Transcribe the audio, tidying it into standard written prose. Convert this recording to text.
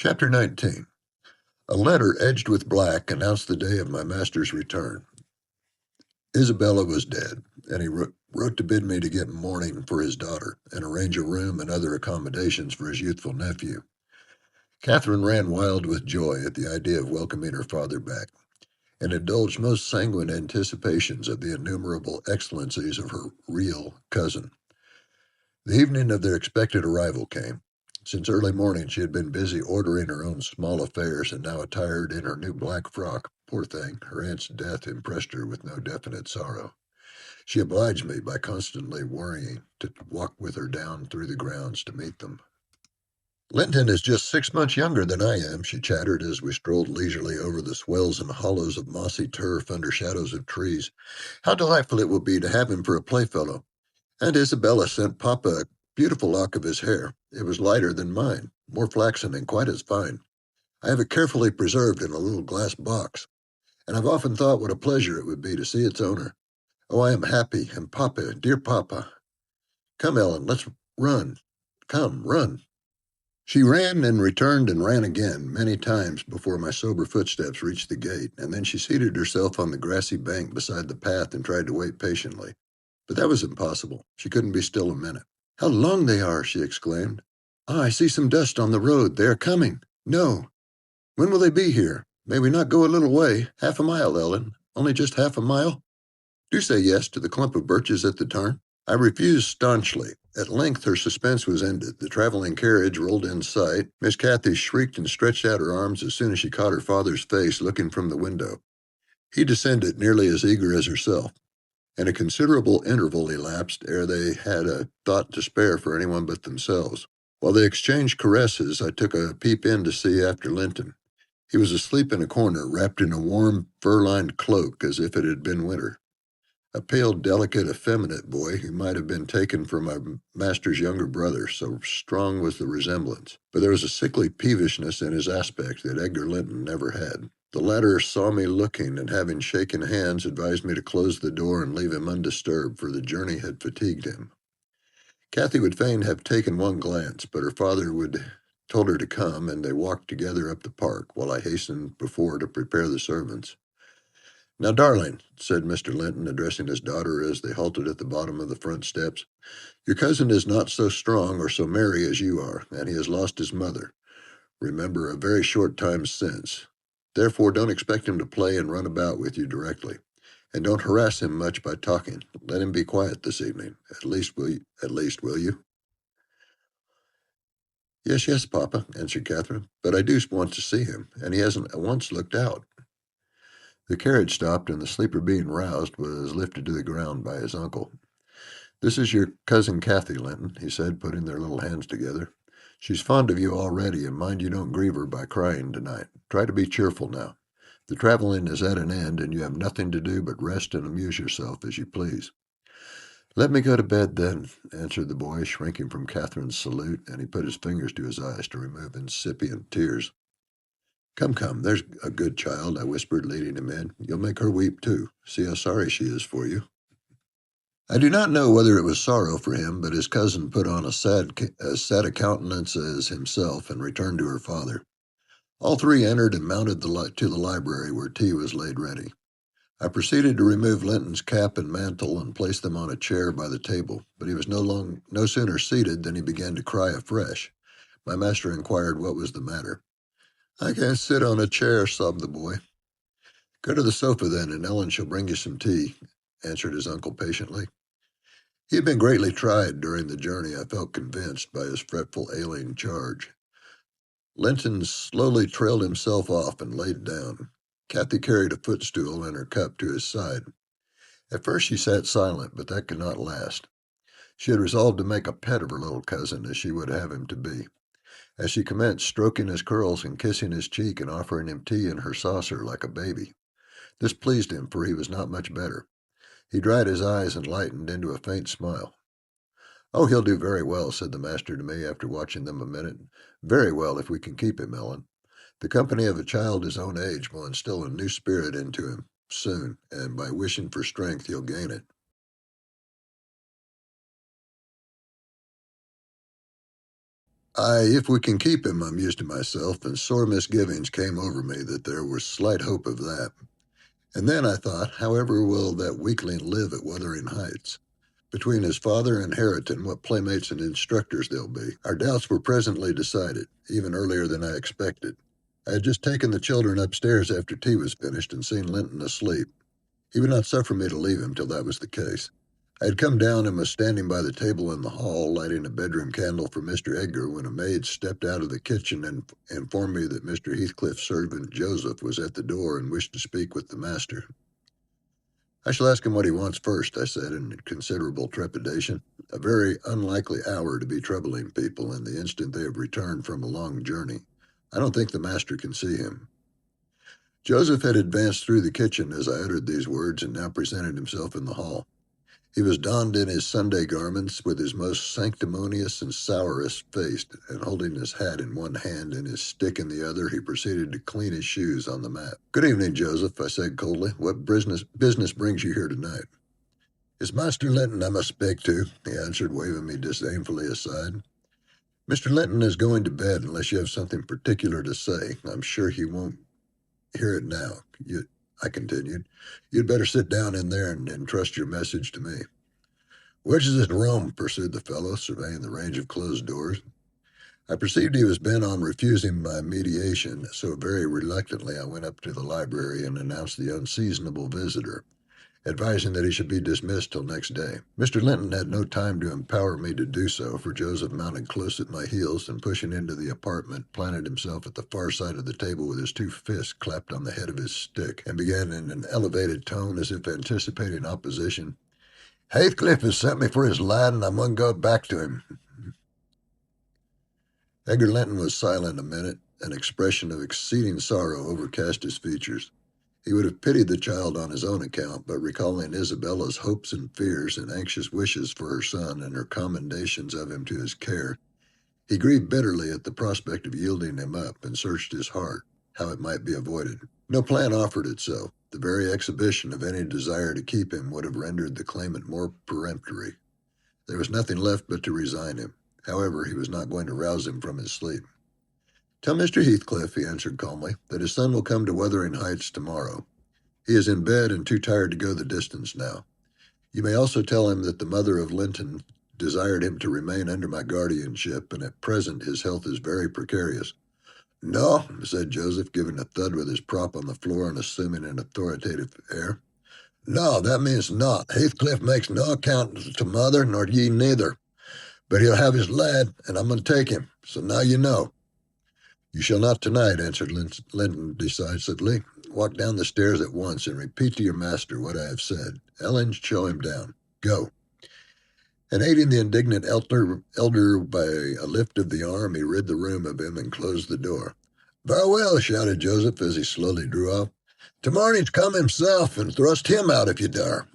Chapter 19. A letter edged with black announced the day of my master's return. Isabella was dead, and he wrote to bid me to get mourning for his daughter and arrange a room and other accommodations for his youthful nephew. Catherine ran wild with joy at the idea of welcoming her father back, and indulged most sanguine anticipations of the innumerable excellencies of her real cousin. The evening of their expected arrival came. Since early morning she had been busy ordering her own small affairs, and now attired in her new black frock. Poor thing, her aunt's death impressed her with no definite sorrow. She obliged me by constantly worrying to walk with her down through the grounds to meet them. Linton is just 6 months younger than I am, she chattered as we strolled leisurely over the swells and hollows of mossy turf under shadows of trees. How delightful it will be to have him for a playfellow. And Isabella sent Papa a beautiful lock of his hair. It was lighter than mine, more flaxen and quite as fine. I have it carefully preserved in a little glass box, and I've often thought what a pleasure it would be to see its owner. Oh, I am happy, and Papa, dear Papa. Come, Ellen, let's run. Come, run. She ran and returned and ran again many times before my sober footsteps reached the gate, and then she seated herself on the grassy bank beside the path and tried to wait patiently. But that was impossible. She couldn't be still a minute. How long they are, she exclaimed. Ah, I see some dust on the road. They are coming. No. When will they be here? May we not go a little way? Half a mile, Ellen. Only just half a mile? Do say yes to the clump of birches at the turn. I refused staunchly. At length her suspense was ended. The traveling carriage rolled in sight. Miss Cathy shrieked and stretched out her arms as soon as she caught her father's face looking from the window. He descended, nearly as eager as herself, and a considerable interval elapsed ere they had a thought to spare for anyone but themselves. While they exchanged caresses, I took a peep in to see after Linton. He was asleep in a corner, wrapped in a warm, fur-lined cloak as if it had been winter. A pale, delicate, effeminate boy who might have been taken for my master's younger brother, so strong was the resemblance. But there was a sickly peevishness in his aspect that Edgar Linton never had. The latter saw me looking, and having shaken hands, advised me to close the door and leave him undisturbed, for the journey had fatigued him. Cathy would fain have taken one glance, but her father told her to come, and they walked together up the park, while I hastened before to prepare the servants. Now, darling, said Mr. Linton, addressing his daughter as they halted at the bottom of the front steps, your cousin is not so strong or so merry as you are, and he has lost his mother. Remember, a very short time since. Therefore, don't expect him to play and run about with you directly, and don't harass him much by talking. Let him be quiet this evening. At least, will you? Yes, yes, Papa, answered Catherine, but I do want to see him, and he hasn't once looked out. The carriage stopped, and the sleeper, being roused, was lifted to the ground by his uncle. This is your cousin Cathy, Linton, he said, putting their little hands together. She's fond of you already, and mind you don't grieve her by crying tonight. Try to be cheerful now. The traveling is at an end, and you have nothing to do but rest and amuse yourself as you please. Let me go to bed, then, answered the boy, shrinking from Catherine's salute, and he put his fingers to his eyes to remove incipient tears. Come, come, there's a good child, I whispered, leading him in. You'll make her weep, too. See how sorry she is for you. I do not know whether it was sorrow for him, but his cousin put on as sad a countenance as himself and returned to her father. All three entered and mounted to the library, where tea was laid ready. I proceeded to remove Linton's cap and mantle and place them on a chair by the table, but he was no sooner seated than he began to cry afresh. My master inquired what was the matter. I can't sit on a chair, sobbed the boy. Go to the sofa, then, and Ellen shall bring you some tea, answered his uncle patiently. He had been greatly tried during the journey, I felt convinced, by his fretful ailing charge. Linton slowly trailed himself off and laid down. Cathy carried a footstool and her cup to his side. At first she sat silent, but that could not last. She had resolved to make a pet of her little cousin, as she would have him to be. As she commenced stroking his curls and kissing his cheek and offering him tea in her saucer like a baby. This pleased him, for he was not much better. He dried his eyes and lightened into a faint smile. Oh, he'll do very well, said the master to me after watching them a minute. Very well, if we can keep him, Ellen. The company of a child his own age will instill a new spirit into him soon, and by wishing for strength he'll gain it. If we can keep him, I mused to myself, and sore misgivings came over me that there was slight hope of that. And then I thought, however will that weakling live at Wuthering Heights? Between his father and Harriton, what playmates and instructors they'll be. Our doubts were presently decided, even earlier than I expected. I had just taken the children upstairs after tea was finished and seen Linton asleep. He would not suffer me to leave him till that was the case. I had come down and was standing by the table in the hall, lighting a bedroom candle for Mr. Edgar, when a maid stepped out of the kitchen and informed me that Mr. Heathcliff's servant Joseph was at the door and wished to speak with the master. I shall ask him what he wants first, I said in considerable trepidation. A very unlikely hour to be troubling people in the instant they have returned from a long journey. I don't think the master can see him. Joseph had advanced through the kitchen as I uttered these words and now presented himself in the hall. He was donned in his Sunday garments with his most sanctimonious and sourest face, and holding his hat in one hand and his stick in the other, he proceeded to clean his shoes on the mat. "Good evening, Joseph," I said coldly. "What business brings you here tonight?" "It's Master Linton I must speak to," he answered, waving me disdainfully aside. "Mr. Linton is going to bed unless you have something particular to say. I'm sure he won't hear it now," I continued. "You'd better sit down in there and entrust your message to me." "Which is his room?" pursued the fellow, surveying the range of closed doors. I perceived he was bent on refusing my mediation, so very reluctantly I went up to the library and announced the unseasonable visitor, advising that he should be dismissed till next day. Mr. Linton had no time to empower me to do so, for Joseph mounted close at my heels and, pushing into the apartment, planted himself at the far side of the table with his two fists clapped on the head of his stick, and began in an elevated tone, as if anticipating opposition. "Heathcliff has sent me for his lad, and I'm going to go back to him." Edgar Linton was silent a minute. An expression of exceeding sorrow overcast his features. He would have pitied the child on his own account, but recalling Isabella's hopes and fears and anxious wishes for her son and her commendations of him to his care, he grieved bitterly at the prospect of yielding him up, and searched his heart how it might be avoided. No plan offered itself. The very exhibition of any desire to keep him would have rendered the claimant more peremptory. There was nothing left but to resign him. However, he was not going to rouse him from his sleep. "Tell Mr. Heathcliff," he answered calmly, "that his son will come to Wuthering Heights tomorrow. He is in bed and too tired to go the distance now. You may also tell him that the mother of Linton desired him to remain under my guardianship, and at present his health is very precarious." "No," said Joseph, giving a thud with his prop on the floor and assuming an authoritative air. "No, that means naught. Heathcliff makes no account to mother, nor ye neither. But he'll have his lad, and I'm going to take him. So now you know." "You shall not tonight," answered Linton decisively. "Walk down the stairs at once and repeat to your master what I have said. Ellen, show him down. Go." And aiding the indignant elder by a lift of the arm, he rid the room of him and closed the door. "Very well," shouted Joseph as he slowly drew off. "Tomorrow's come himself, and thrust him out if you dare."